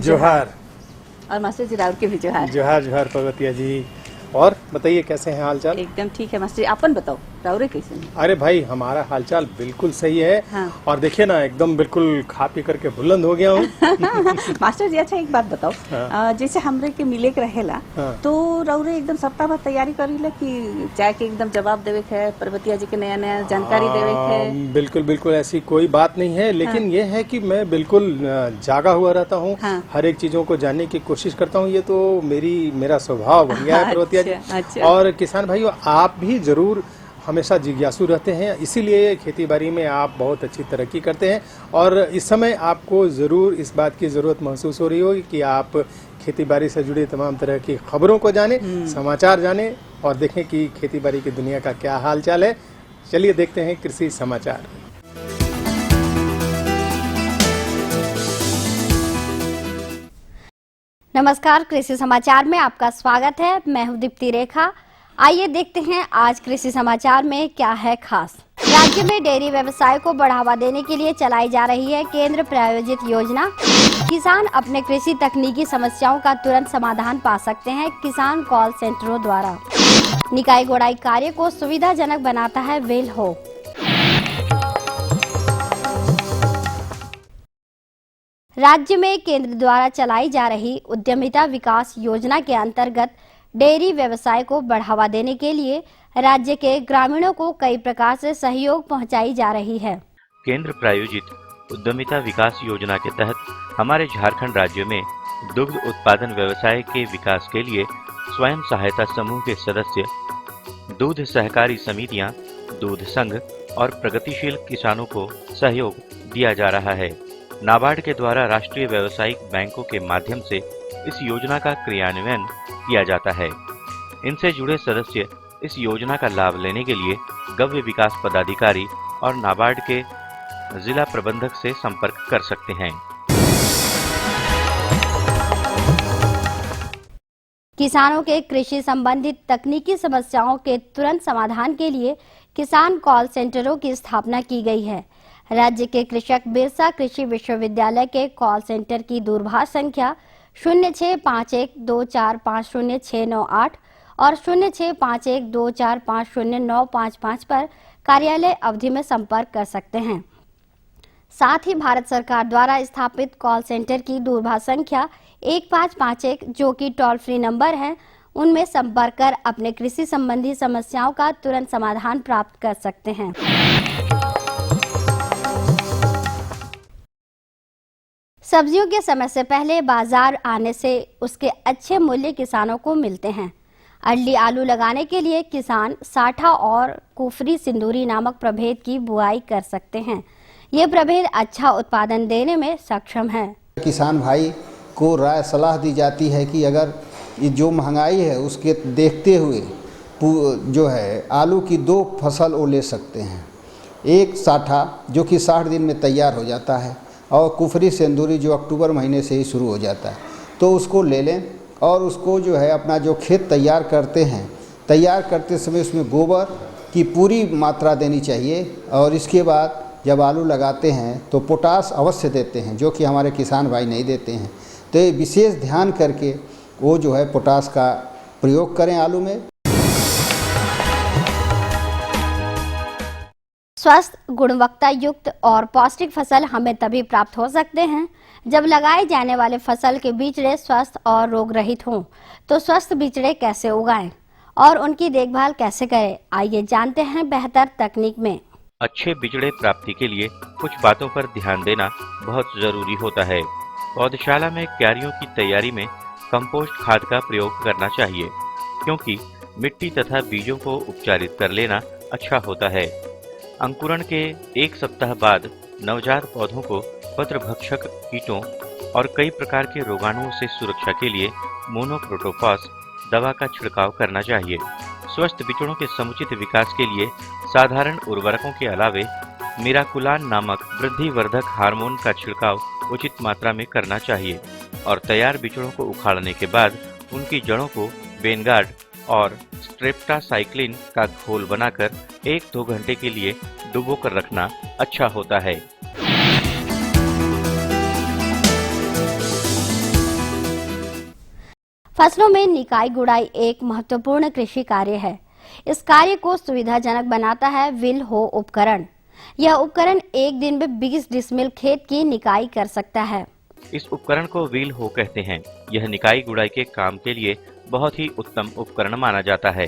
जोहार। और मास्टर जी राउर के भी जोहार। जोहार जोहार पर्वतिया जी। और बताइए कैसे हैं हाल चाल? एकदम ठीक है मास्टर जी, अपन बताओ राउरे कैसे हैं? अरे भाई हमारा हालचाल बिल्कुल सही है। हाँ। और देखिए ना एकदम बिल्कुल खा पी करके बुलंद हो गया हूँ। मास्टर जी अच्छा एक बात बताओ, हाँ। जैसे हमरे के मिले के रहेला हाँ। तो राउरे एकदम सप्ताह भर तैयारी करीला कि चाहे के एकदम जवाब देवे के है, पर्वतिया जी के नया नया जानकारी देवे के है? बिल्कुल बिल्कुल ऐसी कोई बात नहीं है, लेकिन हाँ। ये है कि मैं बिल्कुल जागा हुआ रहता हूँ। हाँ। हर एक चीजों को जानने की कोशिश करता हूँ। ये तो मेरा स्वभाव बन गया है पर्वतिया जी। अच्छा। और किसान भाइयों आप भी जरूर हमेशा जिज्ञासु रहते हैं, इसीलिए खेती बाड़ी में आप बहुत अच्छी तरक्की करते हैं। और इस समय आपको ज़रूर इस बात की ज़रूरत महसूस हो रही होगी कि आप खेती बाड़ी से जुड़ी तमाम तरह की खबरों को जानें, समाचार जानें और देखें कि खेती बाड़ी की दुनिया का क्या हाल चाल है। चलिए देखते हैं कृषि समाचार। नमस्कार, कृषि समाचार में आपका स्वागत है। मैं हूं दीप्ति रेखा। आइए देखते हैं आज कृषि समाचार में क्या है खास। राज्य में डेयरी व्यवसाय को बढ़ावा देने के लिए चलाई जा रही है केंद्र प्रायोजित योजना। किसान अपने कृषि तकनीकी समस्याओं का तुरंत समाधान पा सकते हैं किसान कॉल सेंटरों द्वारा। निकाय गोड़ाई कार्य को सुविधाजनक बनाता है वेल हो। राज्य में केंद्र द्वारा चलाई जा रही उद्यमिता विकास योजना के अंतर्गत डेयरी व्यवसाय को बढ़ावा देने के लिए राज्य के ग्रामीणों को कई प्रकार से सहयोग पहुंचाई जा रही है। केंद्र प्रायोजित उद्यमिता विकास योजना के तहत हमारे झारखंड राज्य में दुग्ध उत्पादन व्यवसाय के विकास के लिए स्वयं सहायता समूह के सदस्य, दूध सहकारी समितियां, दूध संघ और प्रगतिशील किसानों को सहयोग दिया जा रहा है। नाबार्ड के द्वारा राष्ट्रीय व्यावसायिक बैंकों के माध्यम से इस योजना का क्रियान्वयन किया जाता है। इनसे जुड़े सदस्य इस योजना का लाभ लेने के लिए गव्य विकास पदाधिकारी और नाबार्ड के जिला प्रबंधक से संपर्क कर सकते हैं। किसानों के कृषि संबंधित तकनीकी समस्याओं के तुरंत समाधान के लिए किसान कॉल सेंटरों की स्थापना की गई है। राज्य के कृषक बिरसा कृषि विश्वविद्यालय के कॉल सेंटर की दूरभाष संख्या 0651245069 और 0651245095 पर कार्यालय अवधि में संपर्क कर सकते हैं। साथ ही भारत सरकार द्वारा स्थापित कॉल सेंटर की दूरभाष संख्या 1551 जो कि टोल फ्री नंबर है, उनमें संपर्क कर अपने कृषि संबंधी समस्याओं का तुरंत समाधान प्राप्त कर सकते हैं। सब्जियों के समय से पहले बाजार आने से उसके अच्छे मूल्य किसानों को मिलते हैं। अरली आलू लगाने के लिए किसान साठा और कुफरी सिंदूरी नामक प्रभेद की बुआई कर सकते हैं। ये प्रभेद अच्छा उत्पादन देने में सक्षम है। किसान भाई को राय सलाह दी जाती है कि अगर ये जो महंगाई है उसके देखते हुए जो है आलू की 2 फसल वो ले सकते हैं। एक साठा जो कि 60 दिन में तैयार हो जाता है और कुफरी सिंदूरी जो अक्टूबर महीने से ही शुरू हो जाता है, तो उसको ले लें और उसको जो है अपना जो खेत तैयार करते हैं, तैयार करते समय उसमें गोबर की पूरी मात्रा देनी चाहिए। और इसके बाद जब आलू लगाते हैं तो पोटास अवश्य देते हैं, जो कि हमारे किसान भाई नहीं देते हैं। तो ये विशेष ध्यान करके वो जो है पोटास का प्रयोग करें आलू में। स्वस्थ, गुणवत्ता युक्त और पौष्टिक फसल हमें तभी प्राप्त हो सकते हैं जब लगाए जाने वाले फसल के बिचड़े स्वस्थ और रोग रहित हों। तो स्वस्थ बिचड़े कैसे उगाएं और उनकी देखभाल कैसे करें, आइए जानते हैं बेहतर तकनीक में। अच्छे बिचड़े प्राप्ति के लिए कुछ बातों पर ध्यान देना बहुत जरूरी होता है। पौधशाला में क्यारियों की तैयारी में कंपोस्ट खाद का प्रयोग करना चाहिए, क्योंकि मिट्टी तथा बीजों को उपचारित कर लेना अच्छा होता है। अंकुरण के 1 सप्ताह बाद नवजात पौधों को पत्रभक्षक कीटों और कई प्रकार के रोगाणुओं से सुरक्षा के लिए मोनोक्रोटोफॉस दवा का छिड़काव करना चाहिए। स्वस्थ बिचड़ों के समुचित विकास के लिए साधारण उर्वरकों के अलावे मिराकुलान नामक वृद्धिवर्धक हार्मोन का छिड़काव उचित मात्रा में करना चाहिए और तैयार बिचड़ों को उखाड़ने के बाद उनकी जड़ों को बेनगार्ड और स्ट्रेप्टासाइक्लिन का घोल बनाकर 1-2 घंटे के लिए डुबो कर रखना अच्छा होता है। फसलों में निकाई गुड़ाई एक महत्वपूर्ण कृषि कार्य है। इस कार्य को सुविधाजनक बनाता है व्हील हो उपकरण। यह उपकरण एक दिन में 20 डिसमिल खेत की निकाई कर सकता है। इस उपकरण को व्हील हो कहते हैं। यह निकाई गुड़ाई के काम के लिए बहुत ही उत्तम उपकरण माना जाता है।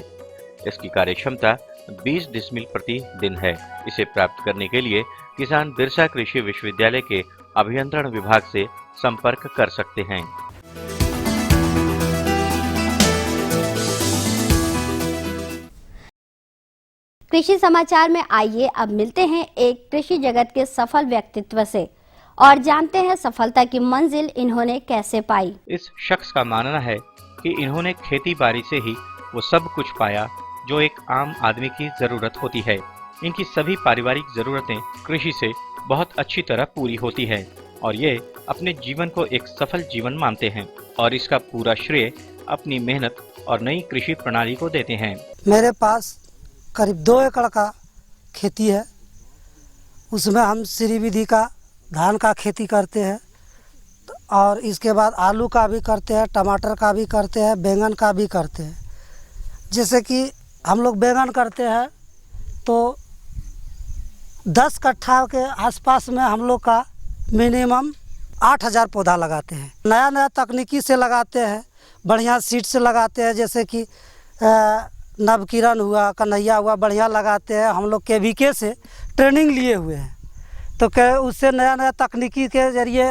इसकी कार्य क्षमता 20 डिसमिल प्रति दिन है। इसे प्राप्त करने के लिए किसान बिरसा कृषि विश्वविद्यालय के अभियंत्रण विभाग से संपर्क कर सकते हैं। कृषि समाचार में आइए अब मिलते हैं एक कृषि जगत के सफल व्यक्तित्व से और जानते हैं सफलता की मंजिल इन्होंने कैसे पाई। इस शख्स का मानना है कि इन्होंने खेती बाड़ी से ही वो सब कुछ पाया जो एक आम आदमी की जरूरत होती है। इनकी सभी पारिवारिक जरूरतें कृषि से बहुत अच्छी तरह पूरी होती है और ये अपने जीवन को एक सफल जीवन मानते हैं और इसका पूरा श्रेय अपनी मेहनत और नई कृषि प्रणाली को देते हैं। मेरे पास करीब 2 एकड़ का खेती है। उसमें हम श्री विधि का धान का खेती करते हैं और इसके बाद आलू का भी करते हैं, टमाटर का भी करते हैं, बैंगन का भी करते हैं। जैसे कि हम लोग बैंगन करते हैं तो 10 कट्ठा के आसपास में हम लोग का मिनिमम 8000 पौधा लगाते हैं। नया नया तकनीकी से लगाते हैं, बढ़िया सीड से लगाते हैं। जैसे कि नवकिरण हुआ, कन्हैया हुआ, बढ़िया लगाते हैं। हम लोग KVK से ट्रेनिंग लिए हुए हैं तो उससे नया नया तकनीकी के जरिए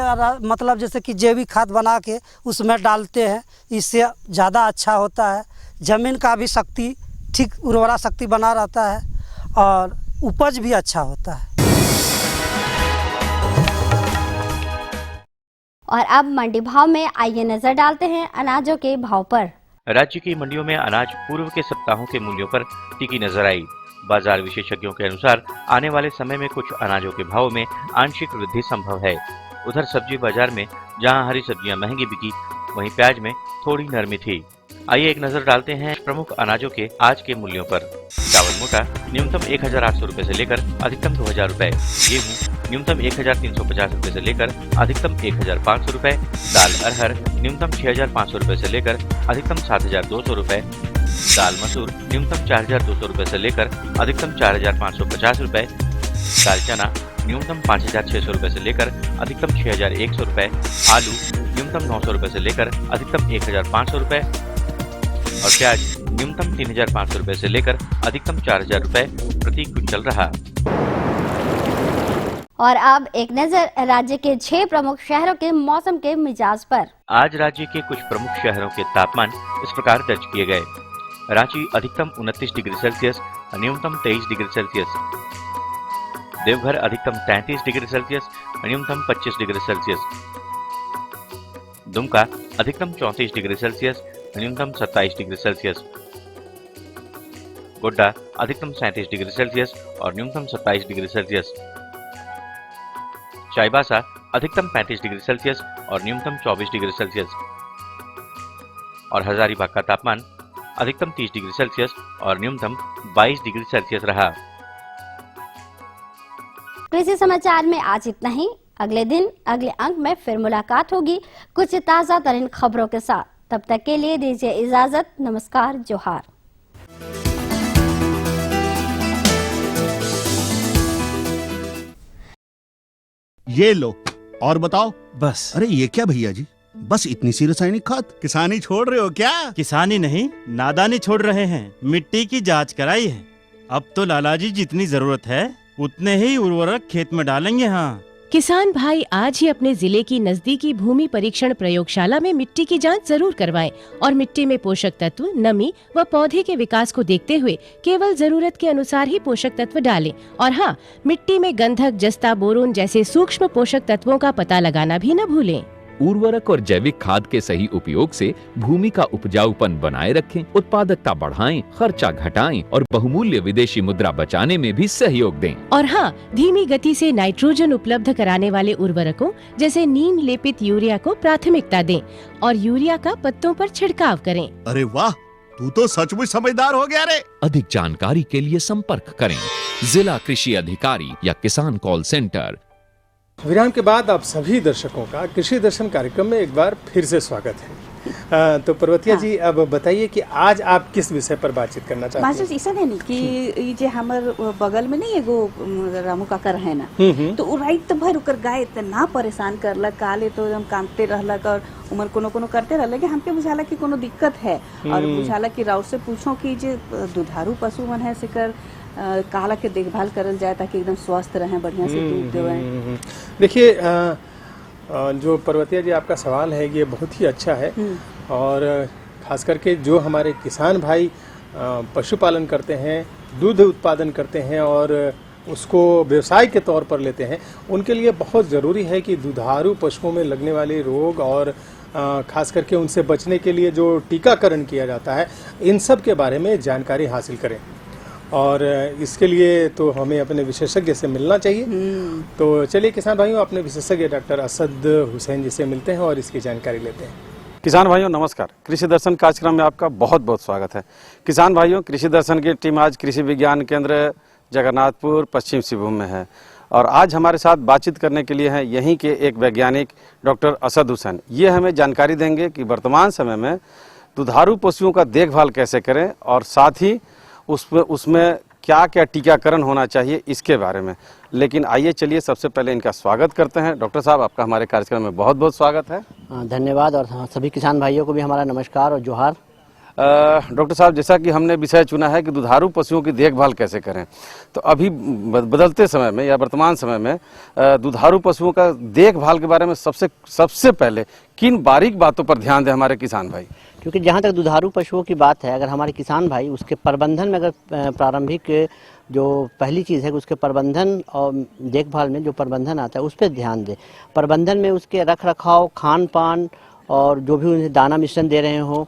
मतलब जैसे कि जैविक खाद बना के उसमें डालते हैं। इससे ज़्यादा अच्छा होता है। ज़मीन का भी शक्ति ठीक उर्वरा शक्ति बना रहता है और उपज भी अच्छा होता है। और अब मंडी भाव में आइए नजर डालते हैं अनाजों के भाव पर। राज्य की मंडियों में अनाज पूर्व के सप्ताहों के मूल्यों पर टिकी नजर आई। बाजार विशेषज्ञों के अनुसार आने वाले समय में कुछ अनाजों के भाव में आंशिक वृद्धि संभव है। उधर सब्जी बाजार में जहां हरी सब्जियां महंगी बिकी, वहीं प्याज में थोड़ी नरमी थी। आइए एक नजर डालते हैं प्रमुख अनाजों के आज के मूल्यों पर। चावल मोटा न्यूनतम 1800 रुपए से लेकर अधिकतम 2000 रुपए। गेहूँ न्यूनतम 1350 रुपए से लेकर अधिकतम 1500 रुपए। दाल अरहर न्यूनतम 6500 रुपए से लेकर अधिकतम 7200 रुपए। दाल मसूर न्यूनतम 4200 रुपए से लेकर अधिकतम 4550 रुपए। दाल चना न्यूनतम 5600 रुपए से लेकर अधिकतम 6100 रुपए। आलू न्यूनतम 900 रुपए से लेकर अधिकतम 1500 रुपए और प्याज न्यूनतम 3500 रुपए से लेकर अधिकतम 4000 रुपए प्रति क्विंटल रहा। और अब एक नजर राज्य के 6 प्रमुख शहरों के मौसम के मिजाज पर। आज राज्य के कुछ प्रमुख शहरों के तापमान इस प्रकार दर्ज किए गए। रांची अधिकतम 29 डिग्री सेल्सियस, न्यूनतम 23 डिग्री सेल्सियस। देवघर अधिकतम 33 डिग्री सेल्सियस, न्यूनतम 25 डिग्री सेल्सियस। दुमका अधिकतम 34 डिग्री सेल्सियस, न्यूनतम 27 डिग्री सेल्सियस। गोड्डा अधिकतम 37 डिग्री सेल्सियस और न्यूनतम 27 डिग्री सेल्सियस। चाईबासा अधिकतम 35 डिग्री सेल्सियस और न्यूनतम 24 डिग्री सेल्सियस। और हजारीबाग का तापमान अधिकतम 30 डिग्री सेल्सियस और न्यूनतम 22 डिग्री सेल्सियस रहा। कृषि समाचार में आज इतना ही। अगले दिन अगले अंक में फिर मुलाकात होगी कुछ ताजा तरीन खबरों के साथ। तब तक के लिए दीजिए इजाजत। नमस्कार, जोहार। ये लो और बताओ। बस। अरे ये क्या भैया जी, बस इतनी सी रासायनिक खाद? किसानी छोड़ रहे हो क्या? किसानी नहीं, नादानी छोड़ रहे हैं। मिट्टी की जांच कराई है। अब तो लालाजी जितनी जरूरत है उतने ही उर्वरक खेत में डालेंगे। हाँ, किसान भाई आज ही अपने जिले की नजदीकी भूमि परीक्षण प्रयोगशाला में मिट्टी की जांच जरूर करवाएं और मिट्टी में पोषक तत्व, नमी व पौधे के विकास को देखते हुए केवल जरूरत के अनुसार ही पोषक तत्व डालें। और हाँ, मिट्टी में गंधक, जस्ता, बोरोन जैसे सूक्ष्म पोषक तत्वों का पता लगाना भी न भूलें। उर्वरक और जैविक खाद के सही उपयोग से भूमि का उपजाऊपन बनाए रखें, उत्पादकता बढ़ाएं, खर्चा घटाएं और बहुमूल्य विदेशी मुद्रा बचाने में भी सहयोग दें। और हाँ, धीमी गति से नाइट्रोजन उपलब्ध कराने वाले उर्वरकों जैसे नीम लेपित यूरिया को प्राथमिकता दें और यूरिया का पत्तों पर छिड़काव करें। अरे वाह, तू तो सचमुच समझदार हो गया रे। अधिक जानकारी के लिए संपर्क करें जिला कृषि अधिकारी या किसान कॉल सेंटर। विराम के बाद आप सभी दर्शकों का कृषि दर्शन कार्यक्रम में एक बार फिर से स्वागत है। तो पर्वतिया जी अब बताइए कि आज आप किस विषय पर बातचीत करना चाहते मास्टर ऐसा है नहीं कि ये जे हमर बगल में नहीं एगो रामू काका रहे ना, तो उ रात भर ओकर गाय इतना परेशान करलक, काले तो एकदम कांपते रहलक और उमर कोनो करते रहलक कि हमके बुझाला कि कोनो दिक्कत है। और बुझाला कि राउत से पूछो कि जे दुधारू पशु मन है सेकर काला के देखभाल करल जाए ताकि एकदम स्वस्थ रहें, बढ़िया से दूध देवें। देखिए जो पर्वतिया जी आपका सवाल है ये बहुत ही अच्छा है, और खास करके जो हमारे किसान भाई पशुपालन करते हैं, दूध उत्पादन करते हैं और उसको व्यवसाय के तौर पर लेते हैं, उनके लिए बहुत ज़रूरी है कि दुधारू पशुओं में लगने वाले रोग और खास करके उनसे बचने के लिए जो टीकाकरण किया जाता है, इन सब के बारे में जानकारी हासिल करें। और इसके लिए तो हमें अपने विशेषज्ञ से मिलना चाहिए। तो चलिए किसान भाइयों, अपने विशेषज्ञ डॉक्टर असद हुसैन जी से मिलते हैं और इसकी जानकारी लेते हैं। किसान भाइयों नमस्कार, कृषि दर्शन कार्यक्रम में आपका बहुत बहुत स्वागत है। किसान भाइयों, कृषि दर्शन की टीम आज कृषि विज्ञान केंद्र जगन्नाथपुर पश्चिम सिंहभूम में है और आज हमारे साथ बातचीत करने के लिए हैं यहीं के एक वैज्ञानिक डॉक्टर असद हुसैन। ये हमें जानकारी देंगे कि वर्तमान समय में दुधारू पशुओं का देखभाल कैसे करें और साथ ही उसमें क्या क्या टीकाकरण होना चाहिए इसके बारे में। लेकिन आइए चलिए सबसे पहले इनका स्वागत करते हैं। डॉक्टर साहब, आपका हमारे कार्यक्रम में बहुत बहुत स्वागत है। धन्यवाद, और सभी किसान भाइयों को भी हमारा नमस्कार और जोहार। डॉक्टर साहब, जैसा कि हमने विषय चुना है कि दुधारू पशुओं की देखभाल कैसे करें, तो अभी बदलते समय में या वर्तमान समय में दुधारू पशुओं का देखभाल के बारे में सबसे पहले किन बारीक बातों पर ध्यान दें हमारे किसान भाई? क्योंकि जहाँ तक दुधारू पशुओं की बात है, अगर हमारे किसान भाई उसके प्रबंधन में अगर प्रारंभिक जो पहली चीज़ है उसके प्रबंधन और देखभाल में जो प्रबंधन आता है उस पर ध्यान दें। प्रबंधन में उसके रख रखाव, खान पान और जो भी उन्हें दाना मिश्रण दे रहे हो,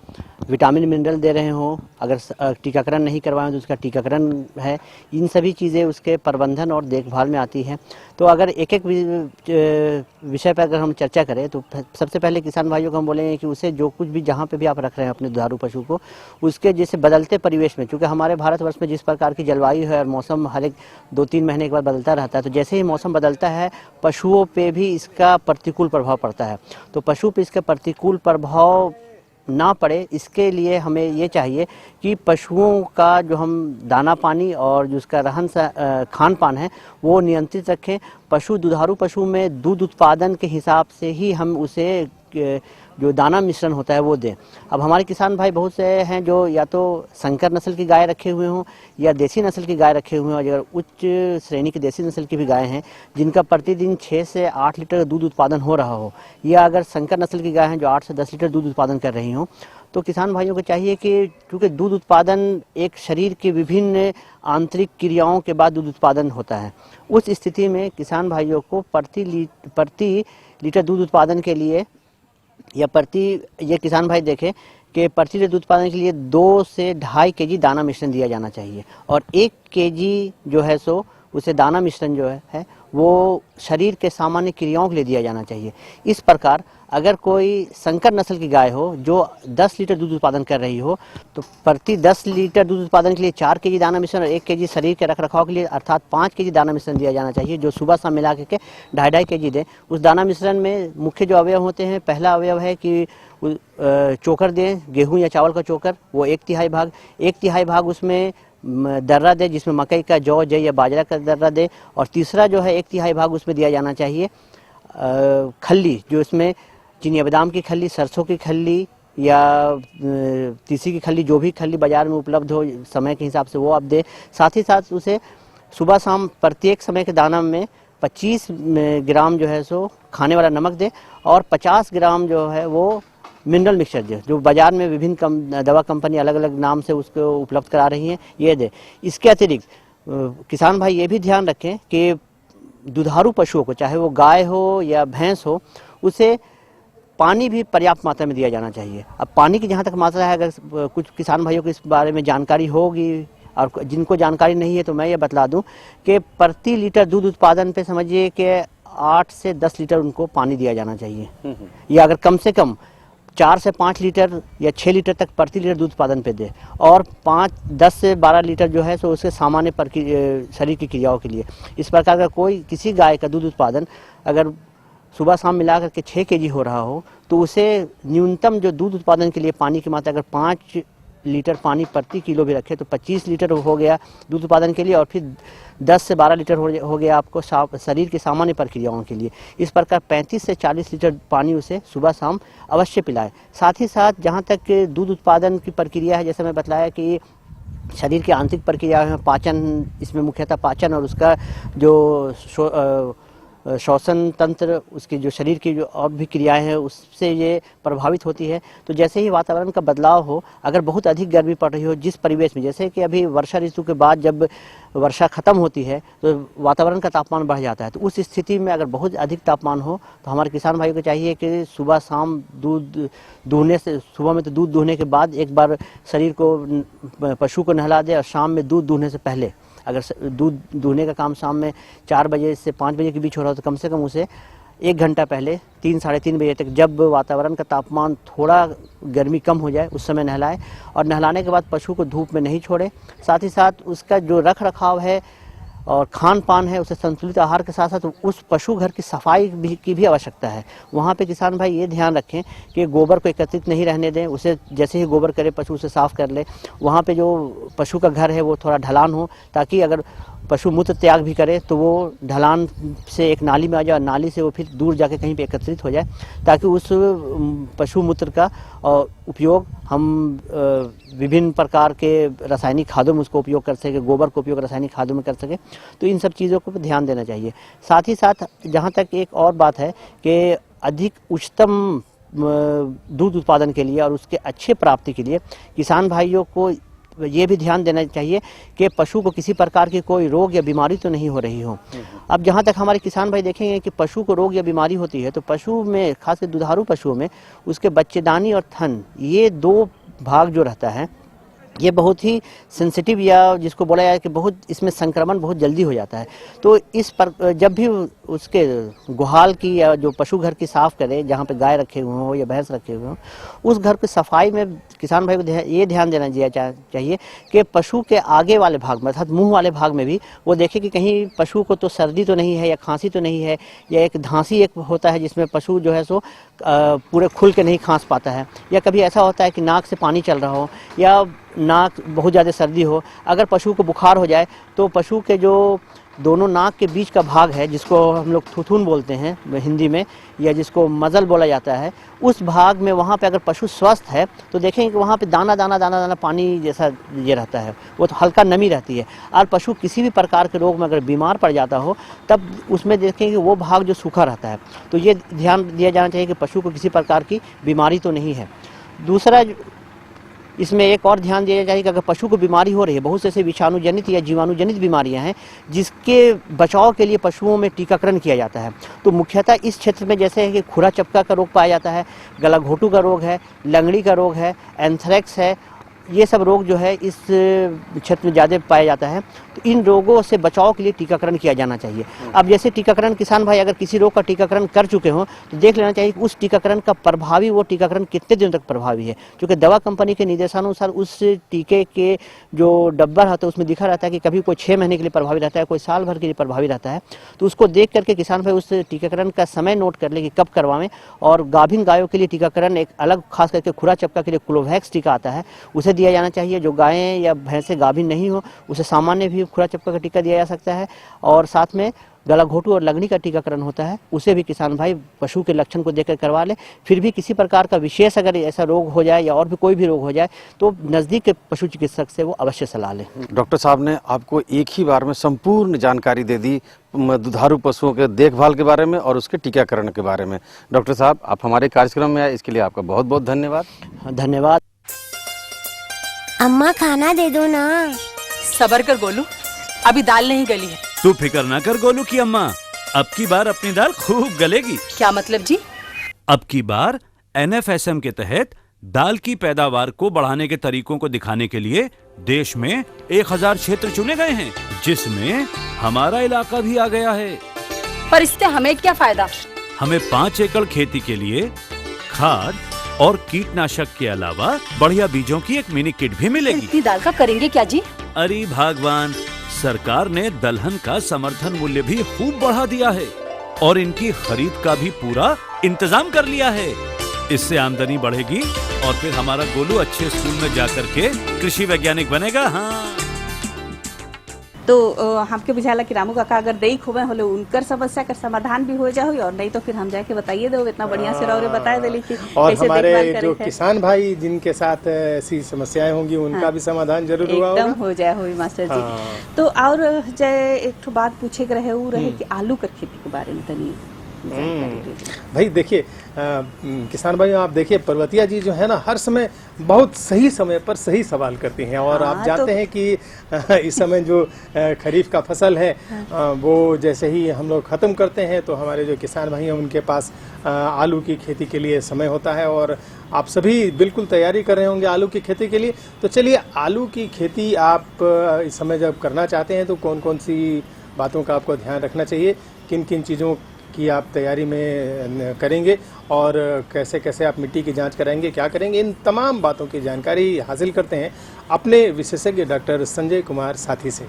विटामिन मिनरल दे रहे हो, अगर टीकाकरण नहीं करवाएं तो उसका टीकाकरण है, इन सभी चीज़ें उसके प्रबंधन और देखभाल में आती हैं। तो अगर एक एक विषय पर अगर हम चर्चा करें तो सबसे पहले किसान भाइयों को हम बोलेंगे कि उसे जो कुछ भी जहाँ पे भी आप रख रहे हैं अपने दुधारू पशु को, उसके जैसे बदलते परिवेश में, क्योंकि हमारे भारतवर्ष में जिस प्रकार की जलवायु है और मौसम हर एक 2-3 महीने के बाद बदलता रहता है, तो जैसे ही मौसम बदलता है पशुओं पर भी इसका प्रतिकूल प्रभाव पड़ता है। तो पशु पर इसका प्रतिकूल प्रभाव ना पड़े, इसके लिए हमें ये चाहिए कि पशुओं का जो हम दाना पानी और जो उसका रहन खान पान है वो नियंत्रित रखें। दुधारू पशु में दूध उत्पादन के हिसाब से ही हम उसे जो दाना मिश्रण होता है वो दें। अब हमारे किसान भाई बहुत से हैं जो या तो संकर नस्ल की गाय रखे हुए हों या देसी नस्ल की गाय रखे हुए हों, अगर उच्च श्रेणी की देसी नस्ल की भी गाय हैं जिनका प्रतिदिन 6 से 8 लीटर दूध उत्पादन हो रहा हो, या अगर संकर नस्ल की गाय हैं जो 8 से 10 लीटर दूध उत्पादन कर रही हों, तो किसान भाइयों को चाहिए कि क्योंकि दूध उत्पादन एक शरीर के विभिन्न आंतरिक क्रियाओं के बाद दूध उत्पादन होता है, उस स्थिति में किसान भाइयों को प्रति लीटर दूध उत्पादन के लिए या ये किसान भाई देखें कि प्रति लीटर दूध उत्पादन के लिए 2 से 2.5 केजी दाना मिश्रण दिया जाना चाहिए और 1 केजी जो है सो उसे दाना मिश्रण जो है वो शरीर के सामान्य क्रियाओं के लिए दिया जाना चाहिए। इस प्रकार अगर कोई संकर नस्ल की गाय हो जो 10 लीटर दूध उत्पादन कर रही हो, तो प्रति 10 लीटर दूध उत्पादन के लिए 4 केजी दाना मिश्रण और 1 केजी शरीर के रख रखाव के लिए अर्थात 5 केजी दाना मिश्रण दिया जाना चाहिए, जो सुबह शाम मिला के 2.5 केजी दें। उस दाना मिश्रण में मुख्य जो अवयव होते हैं, पहला अवयव है कि चोकर दें, गेहूँ या चावल का चोकर, वो 1/3 भाग उसमें दर्रा दे जिसमें मकई का जौ या बाजरा का दर्रा दे, और तीसरा जो है 1/3 भाग उसमें दिया जाना चाहिए खल्ली, जो इसमें चिनिया बादाम की खल्ली, सरसों की खल्ली या तीसी की खल्ली, जो भी खल्ली बाजार में उपलब्ध हो समय के हिसाब से वो आप दे। साथ ही साथ उसे सुबह शाम प्रत्येक समय के दाना में 25 ग्राम जो है सो खाने वाला नमक दे और 50 ग्राम जो है वो मिनरल मिक्सचर दे, जो बाजार में विभिन्न दवा कंपनी अलग अलग नाम से उसको उपलब्ध करा रही हैं, ये दे। इसके अतिरिक्त किसान भाई ये भी ध्यान रखें कि दुधारू पशुओं को, चाहे वो गाय हो या भैंस हो, उसे पानी भी पर्याप्त मात्रा में दिया जाना चाहिए। अब पानी की जहाँ तक मात्रा है, अगर कुछ किसान भाइयों को इस बारे में जानकारी होगी और जिनको जानकारी नहीं है तो मैं ये बतला दूं कि प्रति लीटर दूध उत्पादन पे समझिए कि 8 से 10 लीटर उनको पानी दिया जाना चाहिए, या अगर कम से कम 4 से 5 लीटर या 6 लीटर तक प्रति लीटर दूध उत्पादन पे दे, और 10 से 12 लीटर जो है सो उसके सामान्य शरीर की क्रियाओं के लिए। इस प्रकार का किसी गाय का दूध उत्पादन अगर सुबह शाम मिलाकर के 6 kg हो रहा हो, तो उसे न्यूनतम जो दूध उत्पादन के लिए पानी की मात्रा अगर 5 लीटर पानी प्रति किलो भी रखे तो 25 लीटर हो गया दूध उत्पादन के लिए, और फिर 10 से 12 लीटर हो गया आपको शरीर की सामान्य प्रक्रियाओं के लिए। इस प्रकार 35 से 40 लीटर पानी उसे सुबह शाम अवश्य पिलाएं। साथ ही साथ जहाँ तक दूध उत्पादन की प्रक्रिया है, जैसे मैं बताया कि शरीर की आंतरिक प्रक्रिया है, पाचन, इसमें मुख्यतः पाचन और उसका जो श्वसन तंत्र, उसकी जो शरीर की जो और भी क्रियाएं हैं उससे ये प्रभावित होती है। तो जैसे ही वातावरण का बदलाव हो, अगर बहुत अधिक गर्मी पड़ रही हो जिस परिवेश में, जैसे कि अभी वर्षा ऋतु के बाद जब वर्षा खत्म होती है तो वातावरण का तापमान बढ़ जाता है, तो उस स्थिति में अगर बहुत अधिक तापमान हो तो हमारे किसान भाइयों को चाहिए कि सुबह शाम दूध दूहने से, सुबह में तो दूध दूहने के बाद एक बार शरीर को, पशु को नहला दे, और शाम में दूध दूहने से पहले, अगर दूध दूहने का काम शाम में 4 बजे से 5 बजे के बीच हो रहा हो तो कम से कम उसे 1 घंटा पहले 3 साढ़े 3 बजे तक, जब वातावरण का तापमान थोड़ा गर्मी कम हो जाए, उस समय नहलाएं। और नहलाने के बाद पशु को धूप में नहीं छोड़ें। साथ ही साथ उसका जो रख रखाव है और खान पान है, उसे संतुलित आहार के साथ साथ उस पशु घर की सफाई की भी आवश्यकता है। वहाँ पे किसान भाई ये ध्यान रखें कि गोबर को एकत्रित नहीं रहने दें, उसे जैसे ही गोबर करे पशु उसे साफ कर ले। वहाँ पे जो पशु का घर है वो थोड़ा ढलान हो, ताकि अगर पशु मूत्र त्याग भी करे तो वो ढलान से एक नाली में आ जाए, नाली से वो फिर दूर जाके कहीं पे एकत्रित हो जाए, ताकि उस पशु मूत्र का उपयोग हम विभिन्न प्रकार के रासायनिक खादों में उसको उपयोग कर सके, गोबर का उपयोग रासायनिक खादों में कर सके। तो इन सब चीज़ों को ध्यान देना चाहिए। साथ ही साथ जहाँ तक एक और बात है कि अधिक उच्चतम दूध उत्पादन के लिए और उसके अच्छे प्राप्ति के लिए किसान भाइयों को ये भी ध्यान देना चाहिए कि पशु को किसी प्रकार की कोई रोग या बीमारी तो नहीं हो रही हो। अब जहाँ तक हमारे किसान भाई देखेंगे कि पशु को रोग या बीमारी होती है, तो पशु में, खासकर दुधारू पशुओं में, उसके बच्चेदानी और थन, ये 2 भाग जो रहता है, ये बहुत ही सेंसिटिव, या जिसको बोला जाए कि बहुत इसमें संक्रमण बहुत जल्दी हो जाता है। तो इस पर जब भी उसके गुहाल की या जो पशु घर की साफ करे, जहाँ पे गाय रखे हुए हो या भैंस रखे हुए हो, उस घर की सफाई में किसान भाई को ये ध्यान देना चाहिए कि पशु के आगे वाले भाग में, अर्थात मुंह वाले भाग में भी वो देखे कि कहीं पशु को तो सर्दी तो नहीं है या खांसी तो नहीं है, या एक धांसी एक होता है जिसमें पशु जो है सो पूरे खुल के नहीं खांस पाता है, या कभी ऐसा होता है कि नाक से पानी चल रहा हो या नाक बहुत ज़्यादा सर्दी हो। अगर पशु को बुखार हो जाए तो पशु के जो दोनों नाक के बीच का भाग है, जिसको हम लोग थुथुन बोलते हैं हिंदी में, या जिसको मजल बोला जाता है, उस भाग में वहाँ पे अगर पशु स्वस्थ है तो देखेंगे कि वहाँ पे दाना दाना दाना दाना पानी जैसा ये रहता है, वो तो हल्का नमी रहती है। और पशु किसी भी प्रकार के रोग में अगर बीमार पड़ जाता हो तब उसमें देखेंगे कि वो भाग जो सूखा रहता है। तो ये ध्यान दिया जाना चाहिए कि पशु को किसी प्रकार की बीमारी तो नहीं है। दूसरा, इसमें एक और ध्यान दिया चाहिए कि अगर पशु को बीमारी हो रही है, बहुत से ऐसे विषाणु जनित या जीवाणु जनित बीमारियां हैं जिसके बचाव के लिए पशुओं में टीकाकरण किया जाता है। तो मुख्यतः इस क्षेत्र में जैसे है कि खुरा चपका का रोग पाया जाता है, गला घोटू का रोग है, लंगड़ी का रोग है, एंथ्रेक्स है, ये सब रोग जो है इस क्षेत्र में ज़्यादा पाया जाता है। तो इन रोगों से बचाव के लिए टीकाकरण किया जाना चाहिए। अब जैसे टीकाकरण, किसान भाई अगर किसी रोग का टीकाकरण कर चुके हों तो देख लेना चाहिए कि उस टीकाकरण का प्रभावी, वो टीकाकरण कितने दिन तक प्रभावी है, क्योंकि दवा कंपनी के निर्देशानुसार उस टीके के जो डब्बा रहता है उसमें लिखा रहता है कि कभी कोई 6 महीने के लिए प्रभावी रहता है, कोई साल भर के लिए प्रभावी रहता है। तो उसको देख करके किसान भाई उस टीकाकरण का समय नोट कर ले कि कब करवाएं। और गाभिन गायों के लिए टीकाकरण एक अलग, खास करके खुरा चपका के लिए क्लोवैक्स टीका आता है, उसे दिया जाना चाहिए। जो गायें या भैंसें गाभिन नहीं हो उसे सामान्य भी खुरा चपका का टीका दिया जा सकता है। और साथ में गला घोटू और लगनी का टीकाकरण होता है, उसे भी किसान भाई पशु के लक्षण को देखकर करवा ले। फिर भी किसी प्रकार का विशेष अगर ऐसा रोग हो जाए या और भी कोई भी रोग हो जाए तो नज़दीक के पशु चिकित्सक से वो अवश्य सलाह लें। डॉक्टर साहब ने आपको एक ही बार में संपूर्ण जानकारी दे दी दुधारू पशुओं के देखभाल के बारे में और उसके टीकाकरण के बारे में। डॉक्टर साहब, आप हमारे कार्यक्रम में आए, इसके लिए आपका बहुत बहुत धन्यवाद। धन्यवाद। अम्मा खाना दे दो ना। सबर कर गोलू, अभी दाल नहीं गली है। तू फिक्र ना कर गोलू की अम्मा, अब की बार अपनी दाल खूब गलेगी। क्या मतलब जी? अब की बार NFSM के तहत दाल की पैदावार को बढ़ाने के तरीकों को दिखाने के लिए देश में 1000 क्षेत्र चुने गए हैं, जिसमें हमारा इलाका भी आ गया है। पर इससे हमें क्या फायदा? हमें 5 एकड़ खेती के लिए खाद और कीटनाशक के अलावा बढ़िया बीजों की एक मिनी किट भी मिलेगी। इतनी दाल का करेंगे क्या जी? अरे भगवान, सरकार ने दलहन का समर्थन मूल्य भी खूब बढ़ा दिया है। और इनकी खरीद का भी पूरा इंतजाम कर लिया है। इससे आमदनी बढ़ेगी और फिर हमारा गोलू अच्छे स्कूल में जाकर के कृषि वैज्ञानिक बनेगा। हाँ, तो हमके बुझाला कि रामू काका अगर दई खोबे होले उनकर समस्या का समाधान भी हो जाए, और नहीं तो फिर हम जाके बताइए दो, इतना बढ़िया से रौरे बताए देली कि और कैसे हमारे देखभाल जो करे। किसान भाई जिनके साथ ऐसी समस्याएं होंगी उनका भी समाधान जरूर हुआ एकदम होगा। हो जाए हुई मास्टर जी। हाँ। तो और जय एक ठो बात पूछे के रहे वो रहे कि आलू कर खेती के बारे में तनी जानकारी दे दीजिए। भाई देखिए किसान भाइयों, आप देखिए पर्वतिया जी जो है ना हर समय बहुत सही समय पर सही सवाल करती हैं, और आप जानते हैं कि इस समय जो खरीफ का फसल है वो जैसे ही हम लोग ख़त्म करते हैं तो हमारे जो किसान भाई हैं उनके पास आलू की खेती के लिए समय होता है, और आप सभी बिल्कुल तैयारी कर रहे होंगे आलू की खेती के लिए। तो चलिए, आलू की खेती आप इस समय जब करना चाहते हैं तो कौन कौन सी बातों का आपको ध्यान रखना चाहिए, किन किन चीज़ों की आप तैयारी में करेंगे और कैसे कैसे आप मिट्टी की जांच कराएंगे, क्या करेंगे, इन तमाम बातों की जानकारी हासिल करते हैं अपने विशेषज्ञ डॉक्टर संजय कुमार साथी से।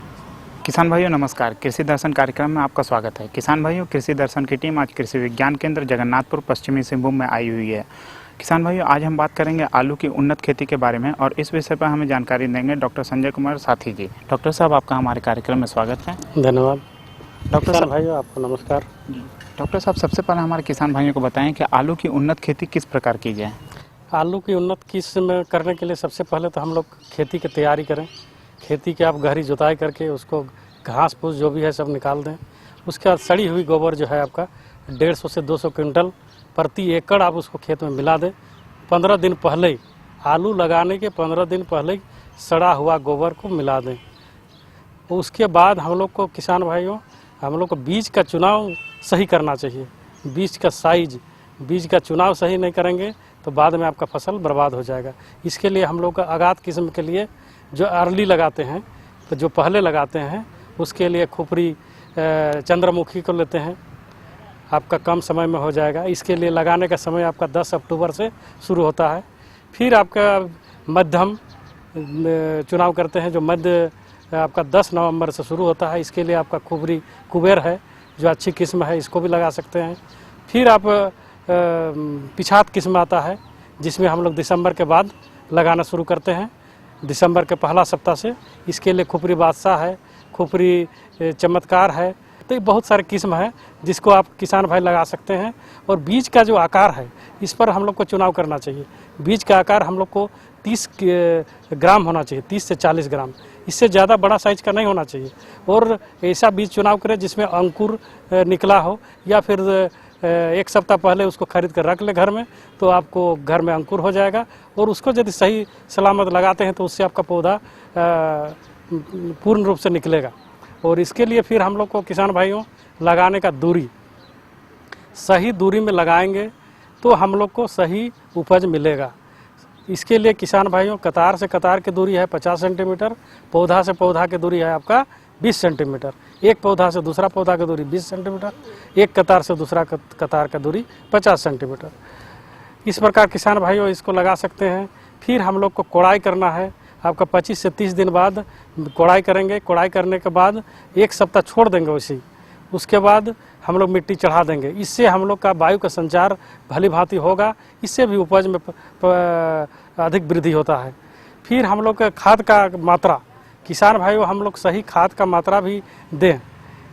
किसान भाइयों नमस्कार, कृषि दर्शन कार्यक्रम में आपका स्वागत है। किसान भाइयों, कृषि दर्शन की टीम आज कृषि विज्ञान केंद्र जगन्नाथपुर पश्चिमी सिंहभूम में आई हुई है। किसान भाइयों, आज हम बात करेंगे आलू की उन्नत खेती के बारे में, और इस विषय पर हमें जानकारी देंगे डॉक्टर संजय कुमार साथी जी। डॉक्टर साहब, आपका हमारे कार्यक्रम में स्वागत है। धन्यवाद। डॉक्टर साहब भाइयों, आपको नमस्कार। डॉक्टर साहब, सबसे पहले हमारे किसान भाइयों को बताएं कि आलू की उन्नत खेती किस प्रकार की जाए। आलू की उन्नत किस्म करने के लिए सबसे पहले तो हम लोग खेती की तैयारी करें। खेती की आप गहरी जुताई करके उसको घास फूस जो भी है सब निकाल दें। उसके बाद सड़ी हुई गोबर जो है आपका 150 से 200 क्विंटल प्रति एकड़ आप उसको खेत में मिला दें। 15 दिन पहले ही, आलू लगाने के 15 दिन पहले ही सड़ा हुआ गोबर को मिला दें। उसके बाद हम लोग को किसान भाइयों, हम लोग को बीज का चुनाव सही करना चाहिए। बीज का साइज, बीज का चुनाव सही नहीं करेंगे तो बाद में आपका फसल बर्बाद हो जाएगा। इसके लिए हम लोग का आगात किस्म के लिए जो अर्ली लगाते हैं, तो जो पहले लगाते हैं उसके लिए खुपरी चंद्रमुखी को लेते हैं, आपका कम समय में हो जाएगा। इसके लिए लगाने का समय आपका 10 अक्टूबर से शुरू होता है। फिर आपका मध्यम चुनाव करते हैं, जो मध्य आपका 10 नवंबर से शुरू होता है। इसके लिए आपका खुबरी कुबेर है जो अच्छी किस्म है, इसको भी लगा सकते हैं। फिर आप पिछात किस्म आता है जिसमें हम लोग दिसंबर के बाद लगाना शुरू करते हैं, दिसंबर के पहला सप्ताह से। इसके लिए खुपरी बादशाह है, खुपरी चमत्कार है, तो ये बहुत सारे किस्म है जिसको आप किसान भाई लगा सकते हैं। और बीज का जो आकार है इस पर हम लोग को चुनाव करना चाहिए। बीज का आकार हम लोग को 30 ग्राम होना चाहिए, 30 से 40 ग्राम, इससे ज़्यादा बड़ा साइज का नहीं होना चाहिए। और ऐसा बीज चुनाव करें जिसमें अंकुर निकला हो, या फिर 1 सप्ताह पहले उसको खरीद कर रख ले घर में, तो आपको घर में अंकुर हो जाएगा। और उसको यदि सही सलामत लगाते हैं तो उससे आपका पौधा पूर्ण रूप से निकलेगा। और इसके लिए फिर हम लोग को किसान भाइयों लगाने का दूरी, सही दूरी में लगाएंगे तो हम लोग को सही उपज मिलेगा। इसके लिए किसान भाइयों, कतार से कतार की दूरी है 50 सेंटीमीटर, पौधा से पौधा की दूरी है आपका 20 सेंटीमीटर, एक पौधा से दूसरा पौधा की दूरी 20 सेंटीमीटर, एक कतार से दूसरा कतार का दूरी 50 सेंटीमीटर। इस प्रकार किसान भाइयों इसको लगा सकते हैं। फिर हम लोग को कोड़ाई करना है, आपका 25 से 30 दिन बाद कोड़ाई करेंगे। कोड़ाई करने के बाद 1 सप्ताह छोड़ देंगे वैसे, उसके बाद हम लोग मिट्टी चढ़ा देंगे। इससे हम लोग का वायु का संचार भली भांति होगा, इससे भी उपज में अधिक वृद्धि होता है। फिर हम लोग का खाद का मात्रा, किसान भाइयों हम लोग सही खाद का मात्रा भी दें।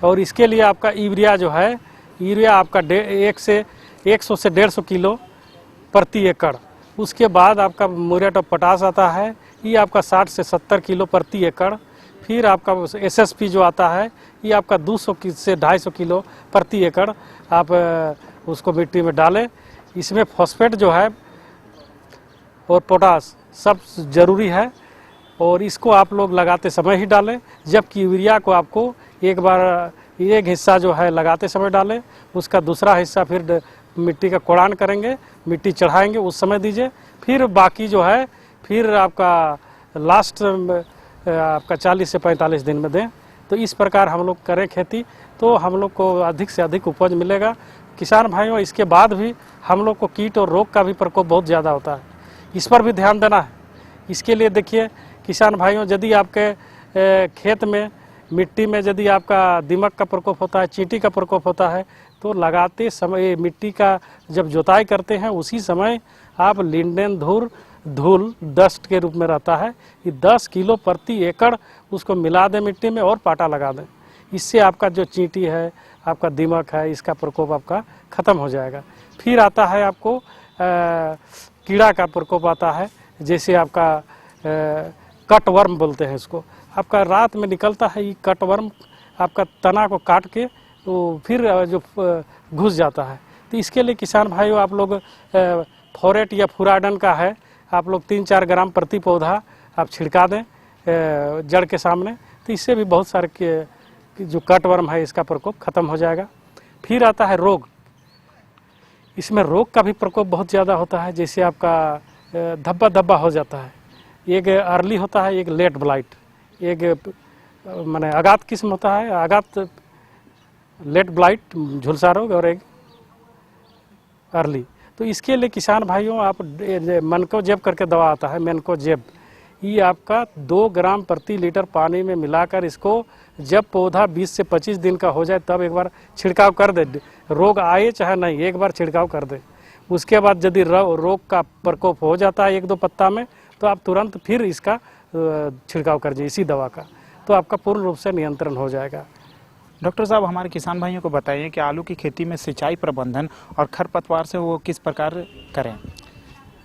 और इसके लिए आपका यूरिया जो है, यूरिया आपका 100 से 150 किलो प्रति एकड़। उसके बाद आपका म्यूरेट ऑफ पोटाश आता है, ये आपका 60 से 70 किलो प्रति एकड़। फिर आपका SSP जो आता है ये आपका 200 से 250 किलो प्रति एकड़ आप उसको मिट्टी में डालें। इसमें फॉस्फेट जो है और पोटाश सब जरूरी है, और इसको आप लोग लगाते समय ही डालें। जबकि यूरिया को आपको एक बार एक हिस्सा जो है लगाते समय डालें, उसका दूसरा हिस्सा फिर मिट्टी का कोड़ान करेंगे, मिट्टी चढ़ाएंगे उस समय दीजिए। फिर बाकी जो है फिर आपका लास्ट आपका 40 से 45 दिन में दें। तो इस प्रकार हम लोग करें खेती तो हम लोग को अधिक से अधिक उपज मिलेगा। किसान भाइयों इसके बाद भी हम लोग को कीट और रोग का भी प्रकोप बहुत ज़्यादा होता है, इस पर भी ध्यान देना है। इसके लिए देखिए किसान भाइयों, यदि आपके खेत में मिट्टी में यदि आपका दीमक का प्रकोप होता है, चींटी का प्रकोप होता है, तो लगाते समय मिट्टी का जब जोताई करते हैं उसी समय आप लिंडेन धूल डस्ट के रूप में रहता है, ये 10 किलो प्रति एकड़ उसको मिला दें मिट्टी में और पाटा लगा दें। इससे आपका जो चींटी है, आपका दीमक है, इसका प्रकोप आपका ख़त्म हो जाएगा। फिर आता है आपको कीड़ा का प्रकोप आता है, जैसे आपका कटवर्म बोलते हैं इसको। आपका रात में निकलता है ये कटवर्म, आपका तना को काट के तो फिर जो घुस जाता है। तो इसके लिए किसान भाइयों आप लोग फोरेट या फुराडन का है, आप लोग 3-4 ग्राम प्रति पौधा आप छिड़का दें जड़ के सामने, तो इससे भी बहुत सारे जो कटवर्म है इसका प्रकोप खत्म हो जाएगा। फिर आता है रोग। इसमें रोग का भी प्रकोप बहुत ज़्यादा होता है, जैसे आपका धब्बा धब्बा हो जाता है। एक अर्ली होता है, एक लेट ब्लाइट, एक माने आगात किस्म होता है, आगात लेट ब्लाइट झुलसा रोग, और एक अर्ली। तो इसके लिए किसान भाइयों आप मैनकोजेब करके दवा आता है, मैनकोजेब, ये आपका 2 ग्राम प्रति लीटर पानी में मिलाकर इसको जब पौधा 20 से 25 दिन का हो जाए तब एक बार छिड़काव कर दे। रोग आए चाहे नहीं, एक बार छिड़काव कर दे। उसके बाद यदि रोग का प्रकोप हो जाता है 1-2 पत्ता में, तो आप तुरंत फिर इसका छिड़काव कर दीजिए इसी दवा का, तो आपका पूर्ण रूप से नियंत्रण हो जाएगा। डॉक्टर साहब, हमारे किसान भाइयों को बताइए कि आलू की खेती में सिंचाई प्रबंधन और खरपतवार से वो किस प्रकार करें।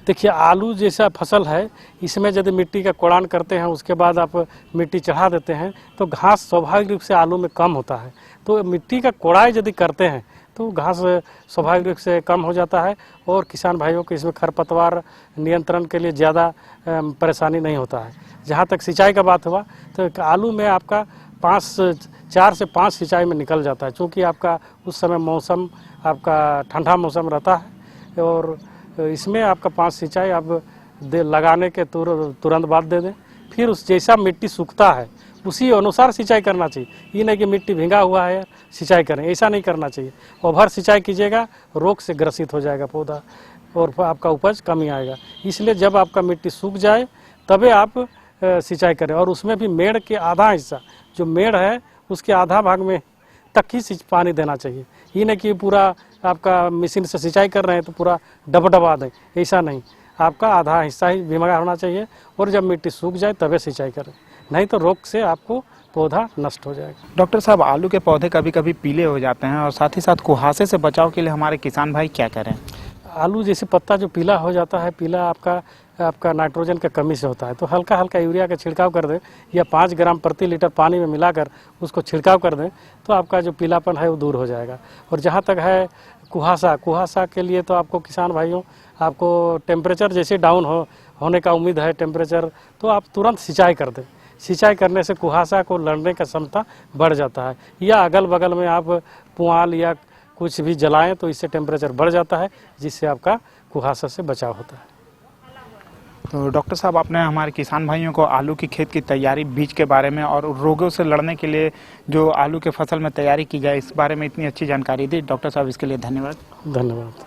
देखिए, आलू जैसा फसल है, इसमें यदि मिट्टी का कोड़ान करते हैं, उसके बाद आप मिट्टी चढ़ा देते हैं, तो घास स्वाभाविक रूप से आलू में कम होता है। तो मिट्टी का कोड़ाई यदि करते हैं तो घास स्वाभाविक रूप से कम हो जाता है, और किसान भाइयों को इसमें खरपतवार नियंत्रण के लिए ज़्यादा परेशानी नहीं होता है। जहाँ तक सिंचाई का बात हुआ, तो आलू में आपका 4 से 5 सिंचाई में निकल जाता है, क्योंकि आपका उस समय मौसम आपका ठंडा मौसम रहता है, और इसमें आपका 5 सिंचाई आप लगाने के तुरंत बाद दे दें। फिर उस जैसा मिट्टी सूखता है उसी अनुसार सिंचाई करना चाहिए। ये नहीं कि मिट्टी भींगा हुआ है सिंचाई करें, ऐसा नहीं करना चाहिए। ओवर सिंचाई कीजिएगा, रोग से ग्रसित हो जाएगा पौधा और आपका उपज कम ही आएगा। इसलिए जब आपका मिट्टी सूख जाए तभी आप सिंचाई करें, और उसमें भी मेड़ के आधा हिस्सा, जो मेड़ है उसके आधा भाग में तक ही पानी देना चाहिए। ये नहीं कि पूरा आपका मशीन से सिंचाई कर रहे हैं तो पूरा डबा दें, ऐसा नहीं। आपका आधा हिस्सा ही भींगा होना चाहिए, और जब मिट्टी सूख जाए तभी सिंचाई करें, नहीं तो रोग से आपको पौधा नष्ट हो जाएगा। डॉक्टर साहब, आलू के पौधे कभी कभी पीले हो जाते हैं, और साथ ही साथ कुहासे से बचाव के लिए हमारे किसान भाई क्या करें। आलू जैसे पत्ता जो पीला हो जाता है, पीला आपका नाइट्रोजन का कमी से होता है, तो हल्का हल्का यूरिया का छिड़काव कर दें, या 5 ग्राम प्रति लीटर पानी में मिलाकर उसको छिड़काव कर दें, तो आपका जो पीलापन है वो दूर हो जाएगा। और जहाँ तक है कुहासा के लिए, तो आपको किसान भाइयों आपको टेम्परेचर जैसे डाउन होने का उम्मीद है टेम्परेचर, तो आप तुरंत सिंचाई कर दें। सिंचाई करने से कुहासा को लड़ने का क्षमता बढ़ जाता है, या अगल बगल में आप पुआल या कुछ भी जलाएं तो इससे टेम्परेचर बढ़ जाता है, जिससे आपका कुहासा से बचाव होता है। तो डॉक्टर साहब, आपने हमारे किसान भाइयों को आलू की खेत की तैयारी, बीज के बारे में और रोगों से लड़ने के लिए जो आलू के फसल में तैयारी की जाए, इस बारे में इतनी अच्छी जानकारी दी। डॉक्टर साहब, इसके लिए धन्यवाद। धन्यवाद।